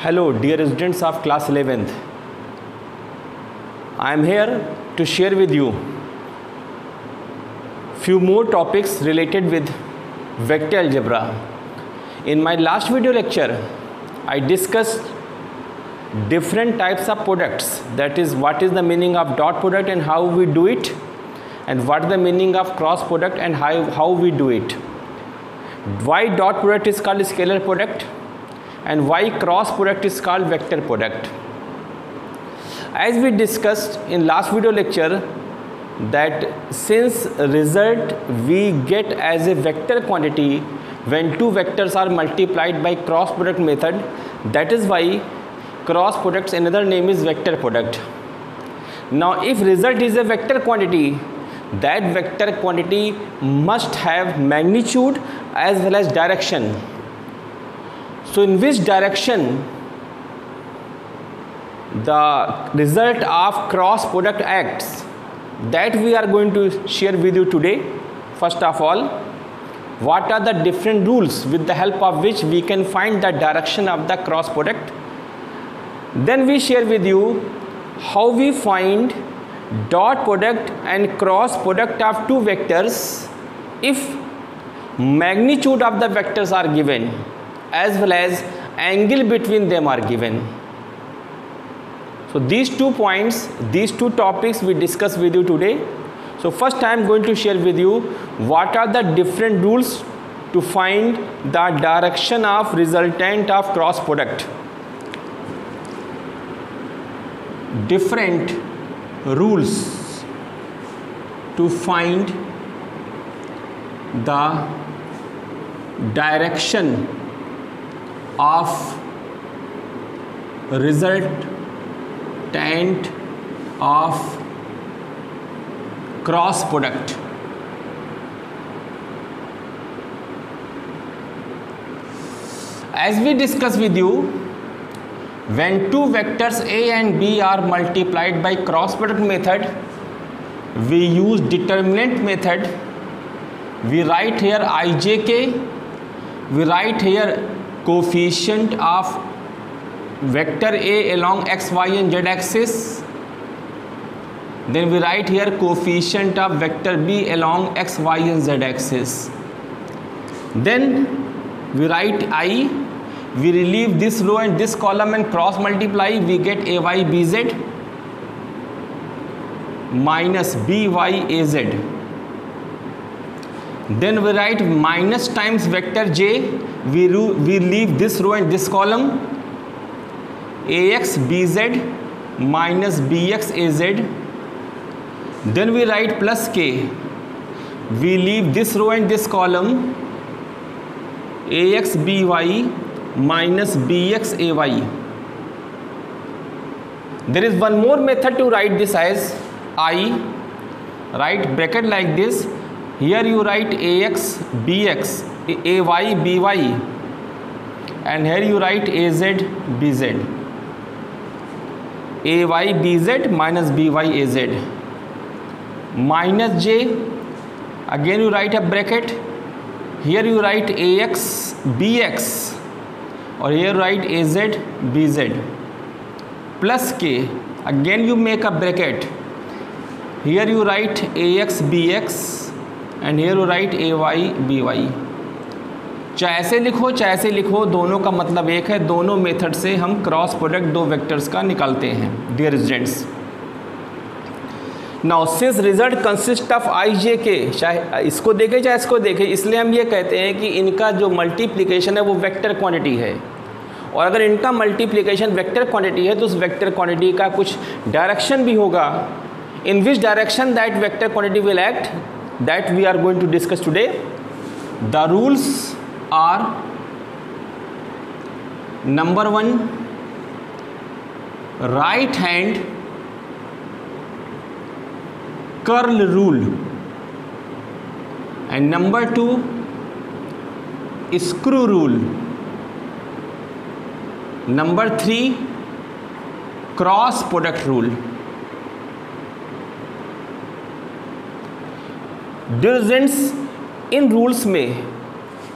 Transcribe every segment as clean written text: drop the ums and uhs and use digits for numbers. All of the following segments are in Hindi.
Hello dear students of class 11th. I am here to share with you few more topics related with vector algebra. In my last video lecture I discussed different types of products, that is what is the meaning of dot product and how we do it, and what is the meaning of cross product and how we do it. Why dot product is called scalar product and why cross product is called vector product. As we discussed in last video lecture that since result we get as a vector quantity when two vectors are multiplied by cross product method, that is why cross product's another name is vector product. Now if result is a vector quantity, that vector quantity must have magnitude as well as direction. So in which direction the result of cross product acts, that we are going to share with you today. First of all, what are the different rules with the help of which we can find the direction of the cross product. Then we share with you how we find dot product and cross product of two vectors if magnitude of the vectors are given as well as angle between them are given. So these 2 points, these 2 topics we discuss with you today. So first I am going to share with you what are the different rules to find the direction of resultant of cross product. Different rules to find the direction of resultant of cross product. As we discuss with you, when two vectors A and B are multiplied by cross product method, we use determinant method. We write here ijk, we write here coefficient of vector A along x, y and z axis. Then we write here coefficient of vector B along x, y and z axis. Then we write I, we relieve this row and this column and cross multiply, we get AY BZ minus BY AZ. Then we write minus times vector J, we leave this row and this column, AX BZ minus BX AZ. Then we write plus K, we leave this row and this column, AX BY minus BX AY. There is one more method to write this as I, write bracket like this. Here you write AX BX AY BY and here you write AZ BZ, AY BZ minus BY AZ minus J. Again you write a bracket. Here you write AX BX or here write AZ BZ plus K. Again you make a bracket. Here you write AX BX and here you write AY BY. चाहे ऐसे लिखो चाहे ऐसे लिखो, दोनों का मतलब एक है. दोनों मेथड से हम क्रॉस प्रोडक्ट दो वेक्टर्स का निकालते हैं dear students. Now since result consist of I J K, चाहे इसको देखें चाहे इसको देखें, इसलिए हम ये कहते हैं कि इनका जो मल्टीप्लिकेशन है वो वेक्टर क्वांटिटी है. और अगर इनका मल्टीप्लिकेशन वेक्टर क्वांटिटी है तो उस वेक्टर क्वांटिटी का कुछ डायरेक्शन भी होगा. In which direction that vector quantity will act, that we are going to discuss today. The rules are number 1 right hand curl rule and number 2 screw rule, number 3 cross product rule. डिविजेंट्स in rules में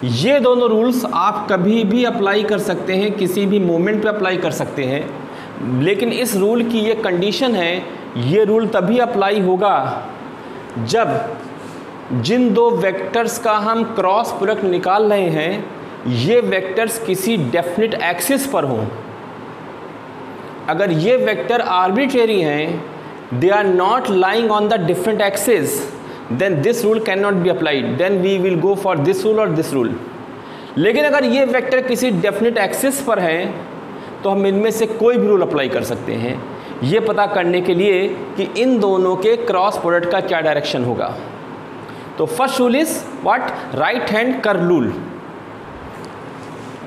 ये दोनों रूल्स आप कभी भी अप्लाई कर सकते हैं, किसी भी मोमेंट पे अप्लाई कर सकते हैं, लेकिन इस रूल की ये कंडीशन है, ये रूल तभी अप्लाई होगा जब जिन दो वेक्टर्स का हम क्रॉस प्रोडक्ट निकाल रहे हैं ये वेक्टर्स किसी डेफिनेट एक्सिस पर हों। अगर ये वेक्टर आर्बिट्रेरी हैं, they are not lying on the different axis, then this rule can not be applied, then we will go for this rule और दिस रूल। लेकिन अगर ये वेक्टर किसी डेफिनेट एक्सिस पर हैं तो हम इनमें से कोई भी रूल अप्लाई कर सकते हैं, ये पता करने के लिए कि इन दोनों के क्रॉस प्रोडक्ट का क्या डायरेक्शन होगा। तो first rule is what? Right hand curve rule.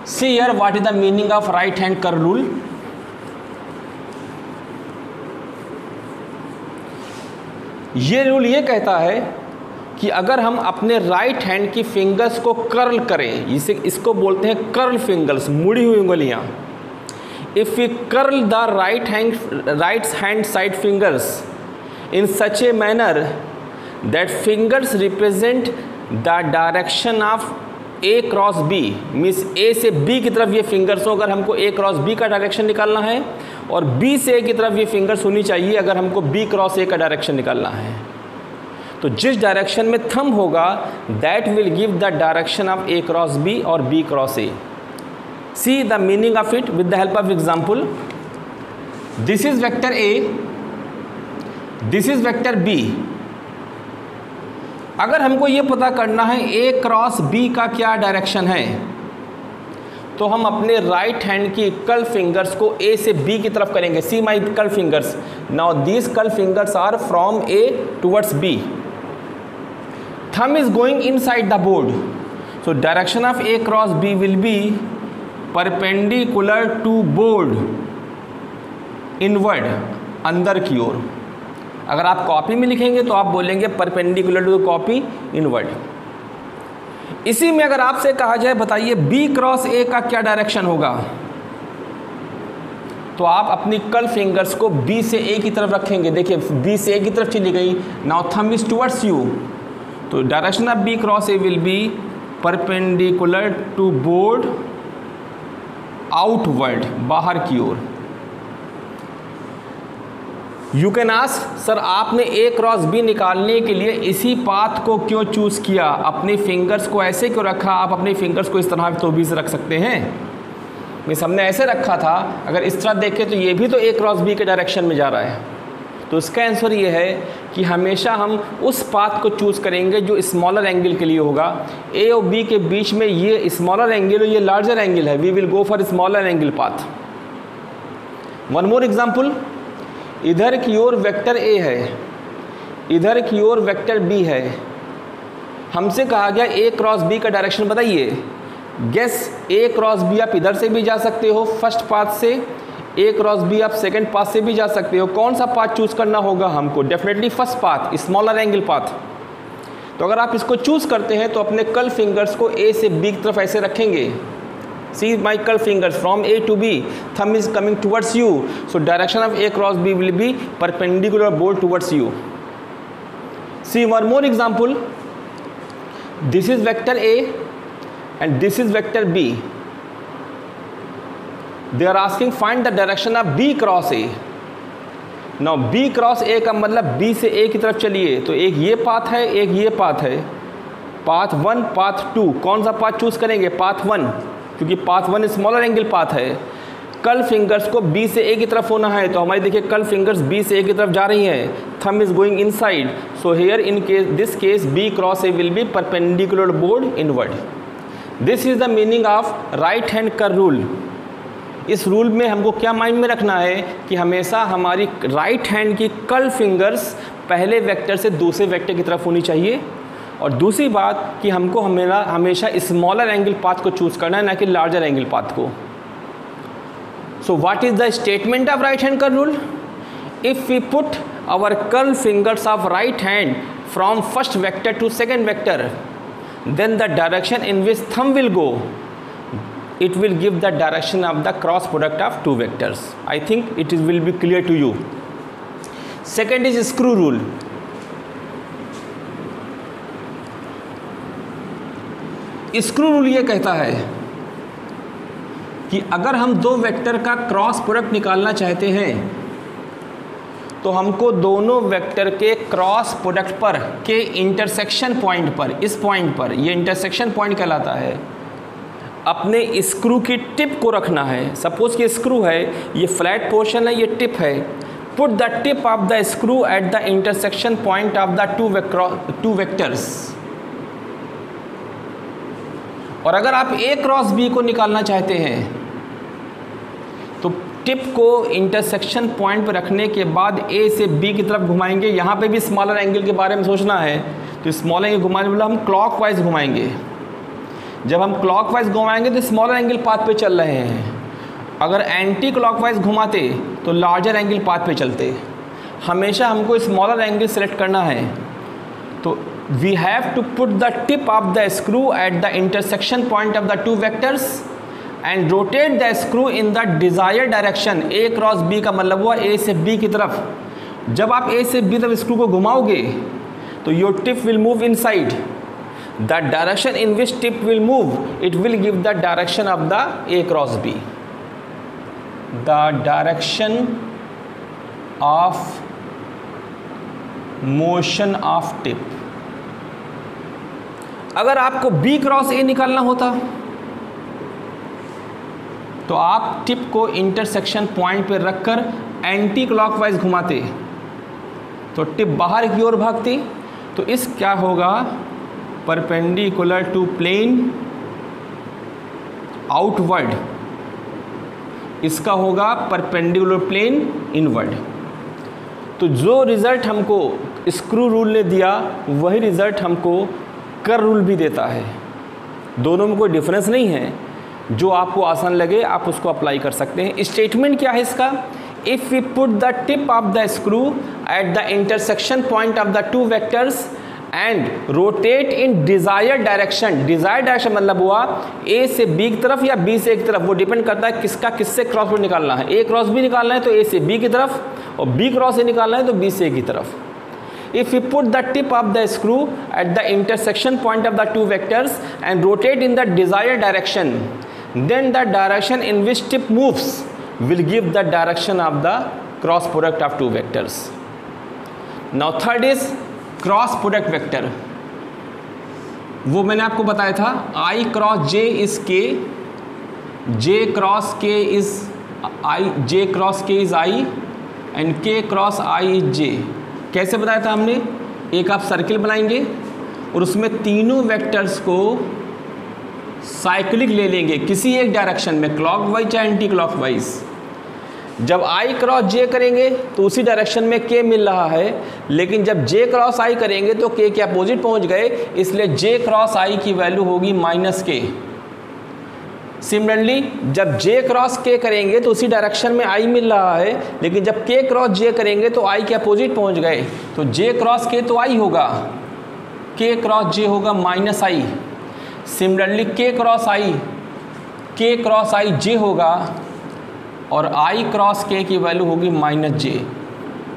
See here what is the meaning of right hand curve rule. ये रूल ये कहता है कि अगर हम अपने राइट हैंड की फिंगर्स को कर्ल करें, इसको बोलते हैं कर्ल फिंगर्स, मुड़ी हुई उंगलियां। If we curl the right hand side fingers in such a manner that fingers represent the direction of A cross B, means ए से बी की तरफ ये फिंगर्स हो अगर हमको ए क्रॉस बी का डायरेक्शन निकालना है, और बी से ए की तरफ ये फिंगर्स होनी चाहिए अगर हमको बी क्रॉस ए का डायरेक्शन निकालना है। तो जिस डायरेक्शन में थंब होगा that will give the direction of A cross B और B cross A. See the meaning of it with the help of example. This is vector A, this is vector B. अगर हमको ये पता करना है ए क्रॉस बी का क्या डायरेक्शन है, तो हम अपने राइट हैंड की कर्ल फिंगर्स को ए से बी की तरफ करेंगे। See my curl fingers, now these curl fingers are from A towards B. Thumb is going inside the board, so direction of A cross B will be perpendicular to board, inward, अंदर की ओर। अगर आप कॉपी में लिखेंगे तो आप बोलेंगे परपेंडिकुलर टू कॉपी, इनवर्ड। इसी में अगर आपसे कहा जाए बताइए बी क्रॉस ए का क्या डायरेक्शन होगा, तो आप अपनी कर्ल फिंगर्स को बी से ए की तरफ रखेंगे। देखिए बी से ए की तरफ चली गई, now thumb is towards you, तो direction of B cross A will be perpendicular to board, outward, बाहर की ओर। यू कैन आस्क सर आपने ए क्रॉस बी निकालने के लिए इसी पाथ को क्यों चूज़ किया, अपनी फिंगर्स को ऐसे क्यों रखा? आप अपनी फिंगर्स को इस तरह तो भी से रख सकते हैं, मीन्स हमने ऐसे रखा था, अगर इस तरह देखें तो ये भी तो ए क्रॉस बी के डायरेक्शन में जा रहा है। तो इसका आंसर ये है कि हमेशा हम उस पाथ को चूज़ करेंगे जो स्मॉलर एंगल के लिए होगा। ए और बी के बीच में ये स्मॉलर एंगल और ये लार्जर एंगल है, we will go for smaller angle path. One more example, इधर की ओर वेक्टर ए है, इधर की ओर वेक्टर बी है। हमसे कहा गया ए क्रॉस बी का डायरेक्शन बताइए। गेस, ए क्रॉस बी आप इधर से भी जा सकते हो फर्स्ट पाथ से, ए क्रॉस बी आप सेकंड पाथ से भी जा सकते हो। कौन सा पाथ चूज़ करना होगा हमको? Definitely first path, smaller angle path. तो अगर आप इसको चूज़ करते हैं तो अपने कर्ल फिंगर्स को ए से बी की तरफ ऐसे रखेंगे। See my curl fingers from A to B, thumb is coming towards you, so direction of A cross B will be perpendicular board towards you. See one more example, this is vector A and this is vector B. They are asking find the direction of B cross A. Now B cross A का मतलब B से A की तरफ चलिए, तो एक ये पाथ है, एक ये पाथ है, पाथ 1 पाथ 2। कौन सा पाथ चूज़ करेंगे? पाथ 1, क्योंकि पाथ 1 स्मॉलर एंगल पाथ है। कर्ल फिंगर्स को बी से ए की तरफ होना है, तो हमारी देखिए कर्ल फिंगर्स बी से ए की तरफ जा रही हैं। Thumb is going inside, so here in case this case B cross A will be perpendicular board, inward. This is the meaning of right hand curl rule. इस रूल में हमको क्या माइंड में रखना है कि हमेशा हमारी राइट हैंड की कर्ल फिंगर्स पहले वेक्टर से दूसरे वेक्टर की तरफ होनी चाहिए, और दूसरी बात कि हमको हमेशा स्मॉलर एंगल पाथ को चूज़ करना है, ना कि लार्जर एंगल पाथ को। So what is the statement of right hand curl rule? If we put our curl fingers of right hand from first vector to second vector, then the direction in which thumb will go, it will give the direction of the cross product of two vectors. I think it will be clear to you. Second is screw rule. Screw rule ये कहता है कि अगर हम दो वेक्टर का क्रॉस प्रोडक्ट निकालना चाहते हैं तो हमको दोनों वेक्टर के क्रॉस प्रोडक्ट पर के इंटरसेक्शन पॉइंट पर, इस पॉइंट पर, ये इंटरसेक्शन पॉइंट कहलाता है, अपने स्क्रू की टिप को रखना है। सपोज कि स्क्रू है, ये फ्लैट पोर्शन है, ये टिप है। Put the tip of the screw at the intersection point of the two vectors. और अगर आप ए क्रॉस बी को निकालना चाहते हैं तो टिप को इंटरसेक्शन पॉइंट पर रखने के बाद ए से बी की तरफ घुमाएंगे। यहाँ पे भी स्मॉलर एंगल के बारे में सोचना है, तो स्मॉलर एंगल घुमाने वाला हम क्लॉकवाइज घुमाएंगे। जब हम क्लॉकवाइज घुमाएंगे तो स्मॉलर एंगल पाथ पे चल रहे हैं। अगर एंटी क्लॉकवाइज घुमाते तो लार्जर एंगल पाथ पे चलते। हमेशा हमको स्मॉलर एंगल सेलेक्ट करना है, तो we have to put the tip of the screw at the intersection point of the two vectors and rotate the screw in the desired direction। a cross b का मतलब हुआ a से b की तरफ। जब आप a से b तरफ स्क्रू को घुमाओगे तो your tip will move inside the direction in which tip will move, it will give the direction of the a cross b, the direction of motion of tip। अगर आपको B क्रॉस A निकालना होता तो आप टिप को इंटरसेक्शन पॉइंट पर रखकर एंटी क्लॉकवाइज घुमाते तो टिप बाहर की ओर भागती। तो इस क्या होगा, परपेंडिकुलर टू प्लेन आउटवर्ड, इसका होगा परपेंडिकुलर प्लेन इनवर्ड। तो जो रिजल्ट हमको स्क्रू रूल ने दिया वही रिजल्ट हमको कर्व रूल भी देता है। दोनों में कोई डिफरेंस नहीं है, जो आपको आसान लगे आप उसको अप्लाई कर सकते हैं। स्टेटमेंट क्या है इसका, if we put the tip of the screw at the intersection point of the two vectors and rotate in desired direction. Desired direction मतलब हुआ ए से बी की तरफ या बी से ए की तरफ, वो डिपेंड करता है किसका किससे क्रॉस प्रोडक्ट निकालना है। ए क्रॉस बी निकालना है तो ए से बी की तरफ, और बी क्रॉस ए निकालना है तो बी से ए की तरफ। If we put the tip of the screw at the intersection point of the two vectors and rotate in the desired direction, then the direction in which tip moves will give the direction of the cross product of two vectors. Now third is cross product vector। वो मैंने आपको बताया था I cross J is K, J cross K is I, J cross K is I and K cross I is J। कैसे बताया था हमने, एक आप सर्किल बनाएंगे और उसमें तीनों वेक्टर्स को साइक्लिक ले लेंगे किसी एक डायरेक्शन में, क्लॉकवाइज या एंटी क्लॉकवाइज। जब आई क्रॉस जे करेंगे तो उसी डायरेक्शन में के मिल रहा है, लेकिन जब जे क्रॉस आई करेंगे तो के के अपोजिट पहुंच गए, इसलिए जे क्रॉस आई की वैल्यू होगी माइनस के। सिमिलरली जब जे क्रॉस के करेंगे तो उसी डायरेक्शन में आई मिल रहा है, लेकिन जब के क्रॉस जे करेंगे तो आई के अपोजिट पहुंच गए, तो जे क्रॉस के तो आई होगा, के क्रॉस जे होगा माइनस आई। सिमिलरली के क्रॉस आई जे होगा और आई क्रॉस के की वैल्यू होगी माइनस जे।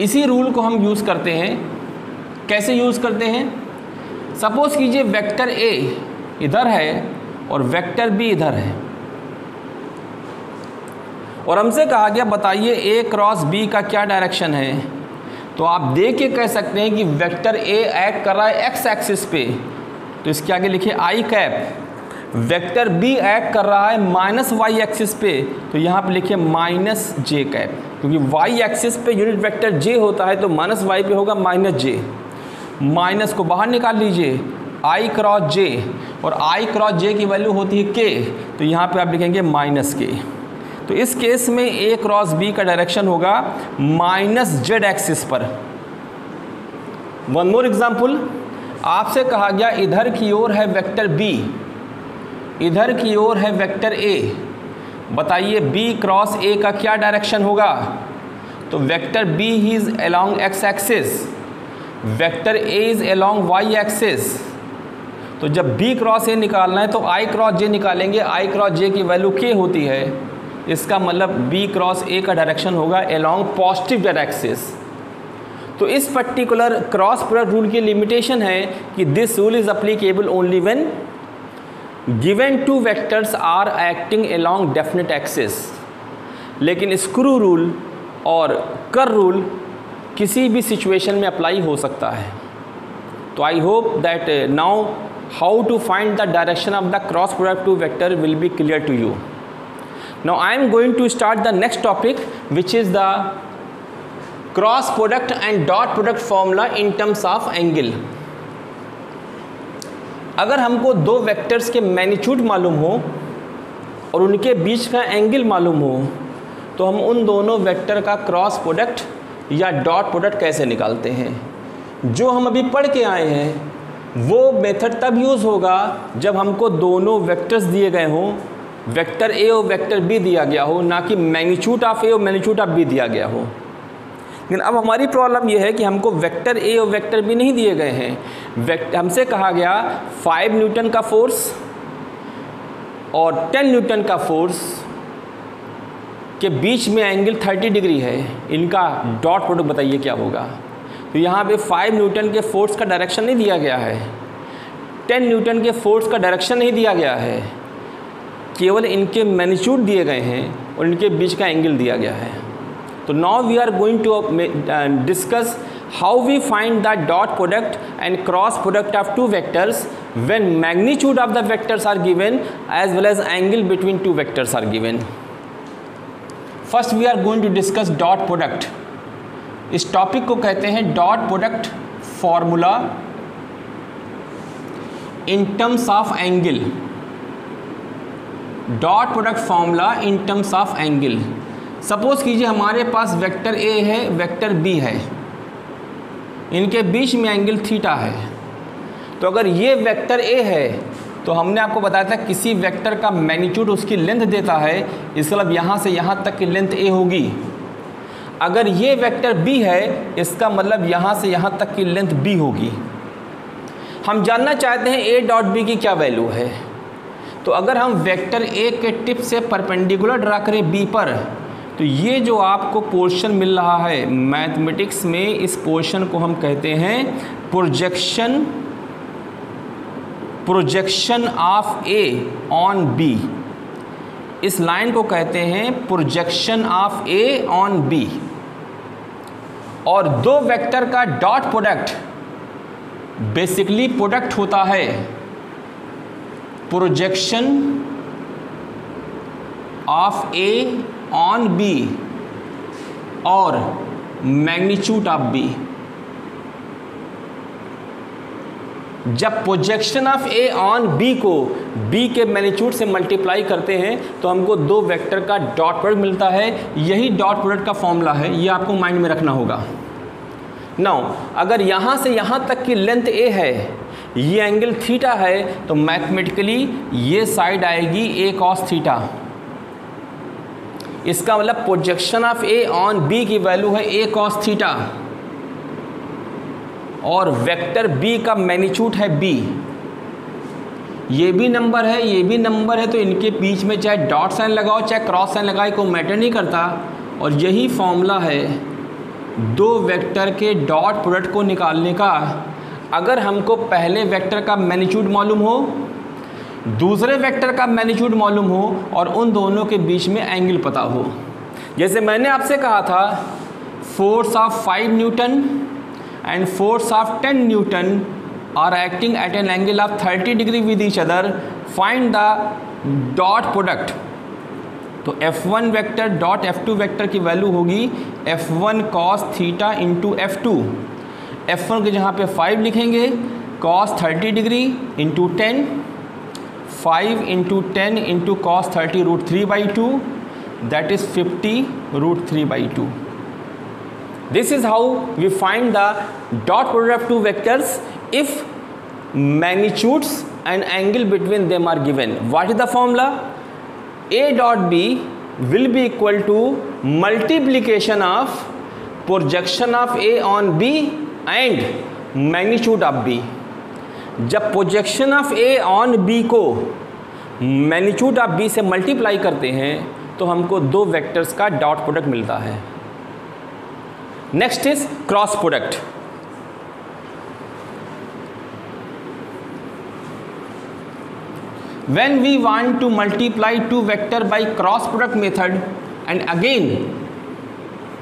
इसी रूल को हम यूज़ करते हैं। कैसे यूज़ करते हैं, सपोज कीजिए वेक्टर ए इधर है और वेक्टर बी इधर है, और हमसे कहा गया बताइए ए क्रॉस बी का क्या डायरेक्शन है। तो आप देख के कह सकते हैं कि वेक्टर ए एक्ट कर रहा है एक्स एक्सिस पे, तो इसके आगे लिखिए आई कैप। वेक्टर बी एक्ट कर रहा है माइनस वाई एक्सिस पे, तो यहाँ पे लिखिए माइनस जे कैप, क्योंकि वाई एक्सिस पे यूनिट वेक्टर जे होता है तो माइनस वाई पे होगा माइनस जे। माइनस को बाहर निकाल लीजिए, आई क्रॉस जे, और आई क्रॉस जे की वैल्यू होती है के, तो यहाँ पे आप लिखेंगे माइनस के। तो इस केस में ए क्रॉस बी का डायरेक्शन होगा माइनस जेड एक्सिस पर। वन मोर एग्जाम्पल, आपसे कहा गया इधर की ओर है वेक्टर बी, इधर की ओर है वेक्टर ए, बताइए बी क्रॉस ए का क्या डायरेक्शन होगा। तो vector B is along X axis, vector A is along Y axis. तो जब बी क्रॉस ए निकालना है तो आई क्रॉस जे निकालेंगे, आई क्रॉस जे की वैल्यू के होती है, इसका मतलब बी क्रॉस ए का डायरेक्शन होगा अलोंग पॉजिटिव जेड एक्सिस। तो इस पर्टिकुलर क्रॉस प्रोडक्ट रूल की लिमिटेशन है कि this rule is applicable only when given two vectors are acting along definite axis, लेकिन स्क्रू रूल और कर रूल किसी भी सिचुएशन में अप्लाई हो सकता है। तो I hope that now how to find the direction of the cross product two vector will be clear to you. Now I am going to start the next topic which is the cross product and dot product formula in terms of angle. अगर हमको दो वेक्टर्स के मैग्नीट्यूड मालूम हो और उनके बीच का एंगल मालूम हो तो हम उन दोनों वेक्टर का क्रॉस प्रोडक्ट या डॉट प्रोडक्ट कैसे निकालते हैं। जो हम अभी पढ़ के आए हैं वो मेथड तब यूज़ होगा जब हमको दोनों वेक्टर्स दिए गए हों, वेक्टर ए और वेक्टर बी दिया गया हो, ना कि मैग्नीट्यूड ऑफ ए और मैग्नीट्यूड ऑफ बी दिया गया हो। लेकिन अब हमारी प्रॉब्लम यह है कि हमको वेक्टर ए और वेक्टर बी नहीं दिए गए हैं। हमसे कहा गया 5 न्यूटन का फोर्स और 10 न्यूटन का फोर्स के बीच में एंगल 30 डिग्री है, इनका डॉट प्रोडक्ट बताइए क्या होगा। तो यहाँ पे 5 न्यूटन के फोर्स का डायरेक्शन नहीं दिया गया है, 10 न्यूटन के फोर्स का डायरेक्शन नहीं दिया गया है, केवल इनके मैग्नीट्यूड दिए गए हैं और इनके बीच का एंगल दिया गया है। So now we are going to discuss how we find the dot product and cross product of two vectors when magnitude of the vectors are given as well as angle between two vectors are given. First we are going to discuss dot product. इस टॉपिक को कहते हैं dot product formula in terms of angle. Dot product formula in terms of angle. Suppose कीजिए हमारे पास वेक्टर ए है, वेक्टर बी है, इनके बीच में एंगल थीटा है। तो अगर ये वेक्टर ए है तो हमने आपको बताया था किसी वेक्टर का मैग्नीट्यूड उसकी लेंथ देता है, इसका मतलब यहाँ से यहाँ तक की लेंथ ए होगी। अगर ये वेक्टर बी है इसका मतलब यहाँ से यहाँ तक की लेंथ बी होगी। हम जानना चाहते हैं ए डॉट बी की क्या वैल्यू है। तो अगर हम वेक्टर ए के टिप से परपेंडिकुलर ड्रा करें बी पर, तो ये जो आपको पोर्शन मिल रहा है मैथमेटिक्स में, इस पोर्शन को हम कहते हैं projection of A on B. इस लाइन को कहते हैं projection of A on B. और दो वेक्टर का डॉट प्रोडक्ट बेसिकली प्रोडक्ट होता है projection of A on B और मैग्नीट्यूड ऑफ बी। जब projection of A on B को बी के मैग्नीट्यूड से मल्टीप्लाई करते हैं तो हमको दो वेक्टर का डॉट प्रोडक्ट मिलता है। यही डॉट प्रोडक्ट का फॉर्मूला है, ये आपको माइंड में रखना होगा। नाउ अगर यहाँ से यहाँ तक की लेंथ ए है, ये एंगल थीटा है, तो मैथमेटिकली ये साइड आएगी ए कॉस थीटा। इसका मतलब projection of A on B की वैल्यू है ए कॉस थीटा और वेक्टर बी का मैग्नीट्यूड है बी। ये भी नंबर है, ये भी नंबर है, तो इनके बीच में चाहे डॉट साइन लगाओ चाहे क्रॉस साइन लगाओ कोई मैटर नहीं करता। और यही फॉर्मूला है दो वेक्टर के डॉट प्रोडक्ट को निकालने का। अगर हमको पहले वेक्टर का मैग्नीट्यूड मालूम हो, दूसरे वेक्टर का मैग्नीट्यूड मालूम हो और उन दोनों के बीच में एंगल पता हो। जैसे मैंने आपसे कहा था force of 5 newton and force of 10 newton are acting at an angle of 30 degree with each other, find the dot product. तो F1 vector dot F2 vector की वैल्यू होगी F1 cos theta into F2। F1 के जहाँ पे 5 लिखेंगे, cos 30 degree into 10, 5 into 10 into cos 30 √3/2, that is 50 √3/2. This is how we find the dot product of two vectors if magnitudes and angle between them are given. What is the formula? A dot B will be equal to multiplication of projection of A on B and magnitude of B. जब projection of A on B को मैग्नीट्यूड ऑफ बी से मल्टीप्लाई करते हैं तो हमको दो वेक्टर्स का डॉट प्रोडक्ट मिलता है। Next is cross product. when we want to multiply two vector by cross product method and again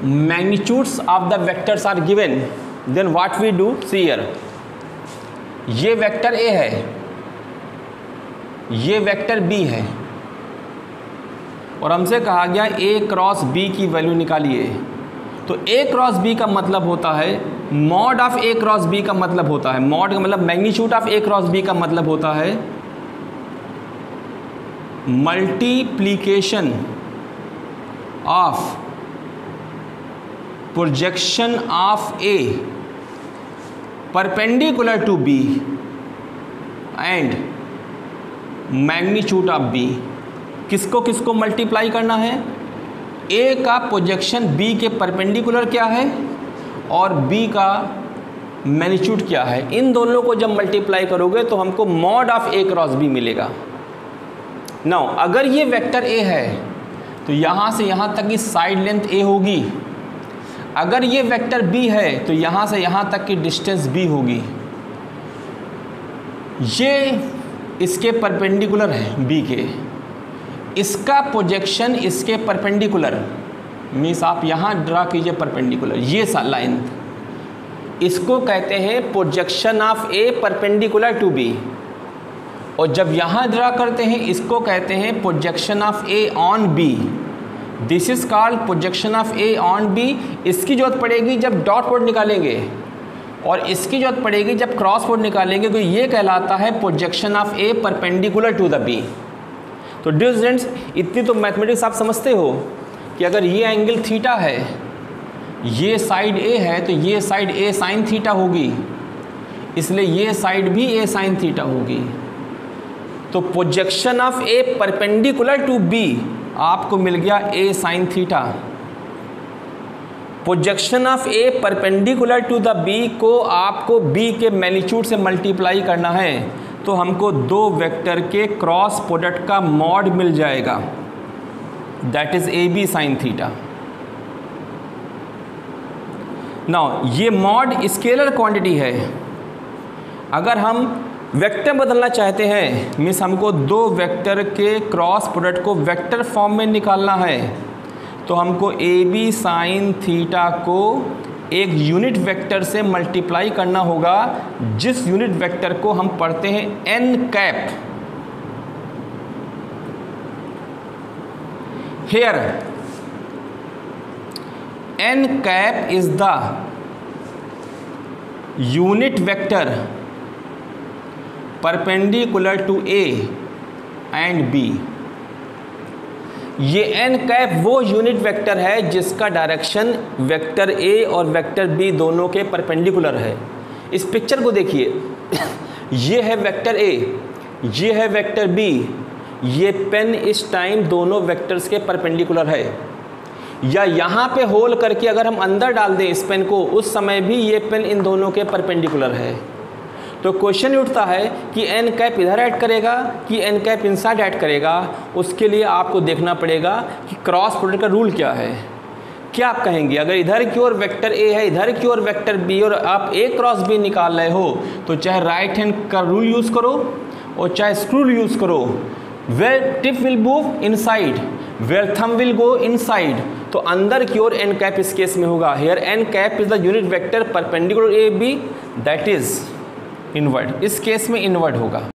magnitudes of the vectors are given, then what we do, see here, ये वेक्टर A है, ये वेक्टर B है और हमसे कहा गया A क्रॉस B की वैल्यू निकालिए। तो A क्रॉस B का मतलब होता है mod of A cross B का मतलब होता है, मॉड का मतलब magnitude of A cross B का मतलब होता है multiplication of projection of A perpendicular to B and magnitude of B। किसको किसको मल्टीप्लाई करना है, A का प्रोजेक्शन B के परपेंडिकुलर क्या है और B का मैग्नीट्यूड क्या है, इन दोनों को जब मल्टीप्लाई करोगे तो हमको mod of A cross B मिलेगा। नाउ अगर ये वेक्टर A है तो यहाँ से यहाँ तक की साइड लेंथ A होगी, अगर ये वेक्टर B है तो यहाँ से यहाँ तक की डिस्टेंस B होगी। ये इसके परपेंडिकुलर है B के, इसका प्रोजेक्शन इसके परपेंडिकुलर, मीन्स आप यहाँ ड्रा कीजिए परपेंडिकुलर, ये लाइन, इसको कहते हैं projection of A perpendicular to B। और जब यहाँ ड्रा करते हैं इसको कहते हैं projection of A on B। This is called projection of A on B। इसकी जरूरत पड़ेगी जब डॉट प्रोडक्ट निकालेंगे और इसकी जरूरत पड़ेगी जब क्रॉस प्रोडक्ट निकालेंगे, तो ये कहलाता है projection of A perpendicular to the B। तो डियर स्टूडेंट्स, इतनी तो मैथमेटिक्स आप समझते हो कि अगर ये एंगल थीटा है, ये साइड A है तो ये साइड A साइन थीटा होगी, इसलिए ये साइड भी A साइन थीटा होगी। तो projection of A perpendicular to B आपको मिल गया A sine theta. Projection of A perpendicular to the B को आपको B के मैग्नीट्यूड से मल्टीप्लाई करना है, तो हमको दो वेक्टर के क्रॉस प्रोडक्ट का मॉड मिल जाएगा, that is AB sine theta. Now ये मॉड स्केलर क्वांटिटी है। अगर हम वेक्टर बदलना चाहते हैं, मीन्स हमको दो वेक्टर के क्रॉस प्रोडक्ट को वेक्टर फॉर्म में निकालना है, तो हमको AB साइन थीटा को एक यूनिट वेक्टर से मल्टीप्लाई करना होगा, जिस यूनिट वेक्टर को हम पढ़ते हैं n cap. Here n cap is the unit vector perpendicular to A and B। ये n कैप वो यूनिट वेक्टर है जिसका डायरेक्शन वेक्टर A और वेक्टर B दोनों के परपेंडिकुलर है। इस पिक्चर को देखिए, ये है वेक्टर A, ये है वेक्टर B, ये पेन इस टाइम दोनों वेक्टर्स के परपेंडिकुलर है। या यहाँ पे होल करके अगर हम अंदर डाल दें इस पेन को, उस समय भी ये पेन इन दोनों के परपेंडिकुलर है। तो क्वेश्चन उठता है कि n कैप इधर ऐड करेगा कि n कैप इनसाइड ऐड करेगा। उसके लिए आपको देखना पड़ेगा कि क्रॉस प्रोडक्ट का रूल क्या है। क्या आप कहेंगे, अगर इधर की ओर वेक्टर A है, इधर की ओर वेक्टर B और आप A क्रॉस B निकाल रहे हो, तो चाहे राइट हैंड का रूल यूज़ करो और चाहे स्क्रू रूल यूज़ करो। Where tip will move inside, where thumb will go inside, तो अंदर की ओर n कैप इस केस में होगा। Here n cap is the unit vector perpendicular A B, that is inward. इस केस में इनवर्ड होगा।